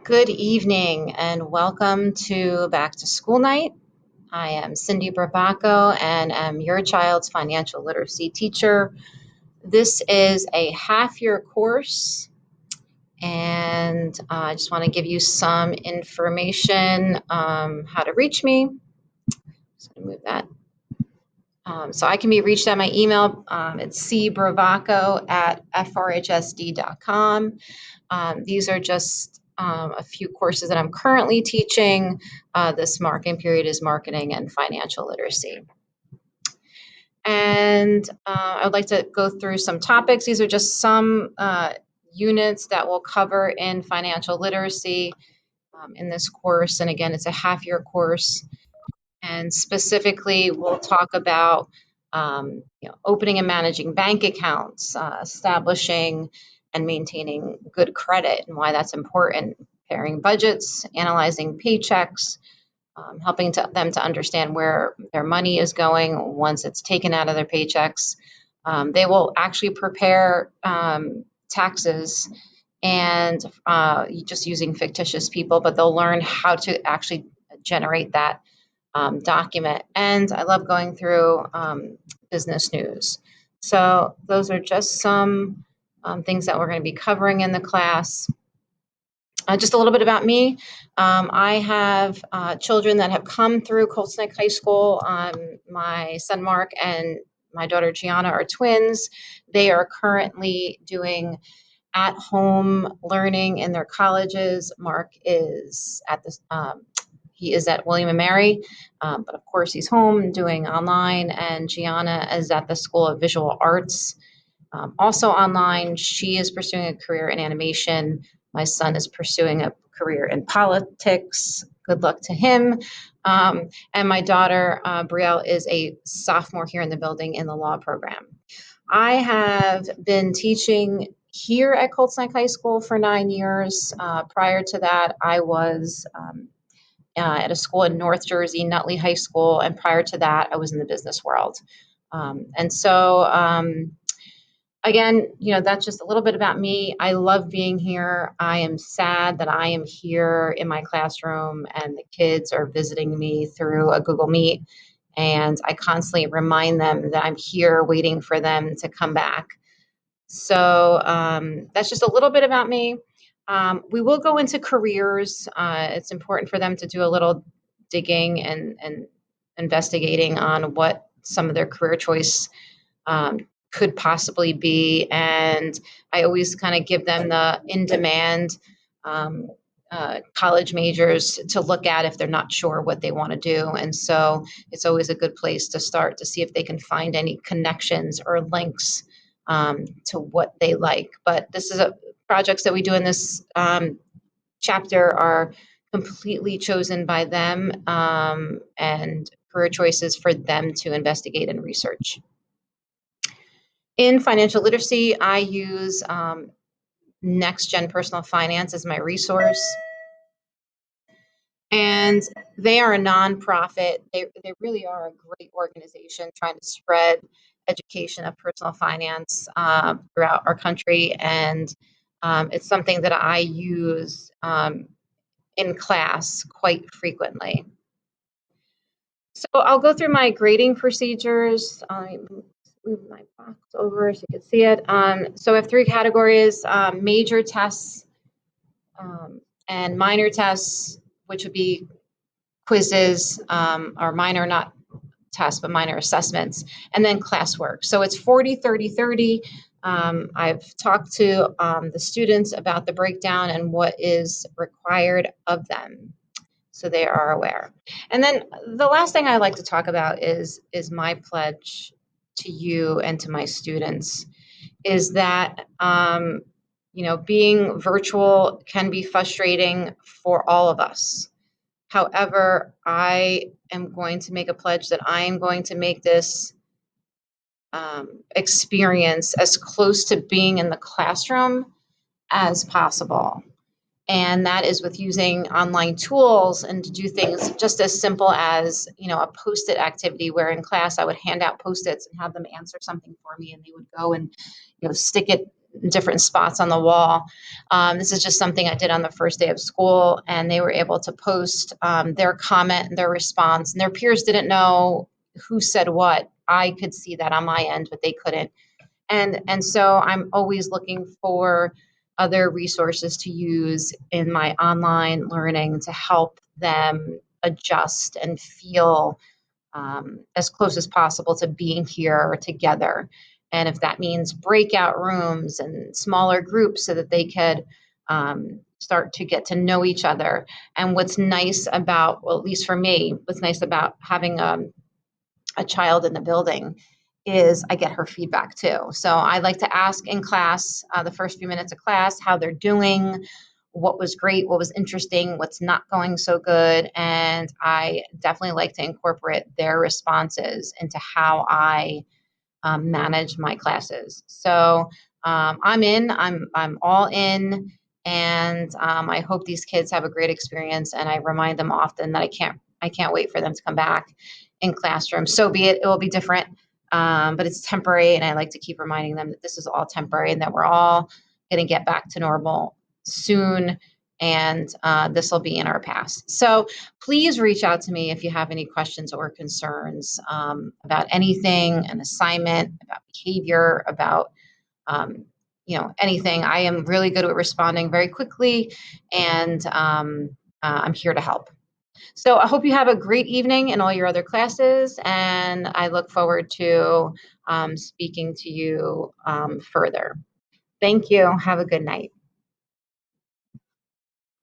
Good evening and welcome to Back to School Night. I am Cindy Bravaco and am your child's financial literacy teacher. This is a half-year course, and I just want to give you some information how to reach me. Just going to move that. So I can be reached at my email. It's cbravaco@frhsd.com. These are just a few courses that I'm currently teaching. This marking period is marketing and financial literacy. And I would like to go through some topics. These are just some units that we'll cover in financial literacy in this course. And again, it's a half-year course. And specifically, we'll talk about opening and managing bank accounts, establishing and maintaining good credit and why that's important, preparing budgets, analyzing paychecks, helping them to understand where their money is going once it's taken out of their paychecks. They will actually prepare taxes and just using fictitious people, but they'll learn how to actually generate that document. And I love going through business news. So those are just some things that we're going to be covering in the class. Just a little bit about me. I have children that have come through Colts Neck High School. My son Mark and my daughter Gianna are twins. They are currently doing at-home learning in their colleges. Mark is he is at William and Mary, but of course he's home doing online, and Gianna is at the School of Visual Arts. Also online, she is pursuing a career in animation. My son is pursuing a career in politics. Good luck to him. And my daughter, Brielle, is a sophomore here in the building in the law program. I have been teaching here at Colts Neck High School for 9 years. Prior to that, I was at a school in North Jersey, Nutley High School, and prior to that, I was in the business world. Again, that's just a little bit about me. I love being here. I am sad that I am here in my classroom and the kids are visiting me through a Google Meet. And I constantly remind them that I'm here waiting for them to come back. So that's just a little bit about me. We will go into careers. It's important for them to do a little digging and investigating on what some of their career choice could possibly be. And I always kind of give them the in-demand college majors to look at if they're not sure what they want to do. And so it's always a good place to start to see if they can find any connections or links to what they like. But this is projects that we do in this chapter are completely chosen by them and career choices for them to investigate and research. In financial literacy, I use Next Gen Personal Finance as my resource. And they are a nonprofit. They really are a great organization trying to spread education of personal finance throughout our country. And it's something that I use in class quite frequently. So I'll go through my grading procedures. Move my box over so you can see it. So I have 3 categories: major tests and minor tests, which would be quizzes or minor, not tests, but minor assessments, and then classwork. So it's 40, 30, 30. I've talked to the students about the breakdown and what is required of them, so they are aware. And then the last thing I like to talk about is my pledge to you and to my students is that being virtual can be frustrating for all of us. However, I am going to make a pledge that I am going to make this experience as close to being in the classroom as possible. And that is with using online tools and to do things just as simple as, a Post-it activity where in class I would hand out Post-its and have them answer something for me, and they would go and, stick it different spots on the wall. This is just something I did on the first day of school, and they were able to post their comment and their response, and their peers didn't know who said what. I could see that on my end, but they couldn't. And so I'm always looking for other resources to use in my online learning to help them adjust and feel as close as possible to being here together. And if that means breakout rooms and smaller groups so that they could start to get to know each other. And what's nice about, well, at least for me, what's nice about having a child in the building is I get her feedback too. So I like to ask in class, the first few minutes of class, how they're doing, what was great, what was interesting, what's not going so good. And I definitely like to incorporate their responses into how I manage my classes. So I'm all in, and I hope these kids have a great experience. And I remind them often that I can't wait for them to come back in classrooms. So be it. It will be different, but it's temporary, and I like to keep reminding them that this is all temporary and that we're all going to get back to normal soon. And this will be in our past. So please reach out to me if you have any questions or concerns about anything, an assignment, about behavior, about anything. I am really good at responding very quickly, and I'm here to help. So I hope you have a great evening in all your other classes, and I look forward to speaking to you further. Thank you. Have a good night.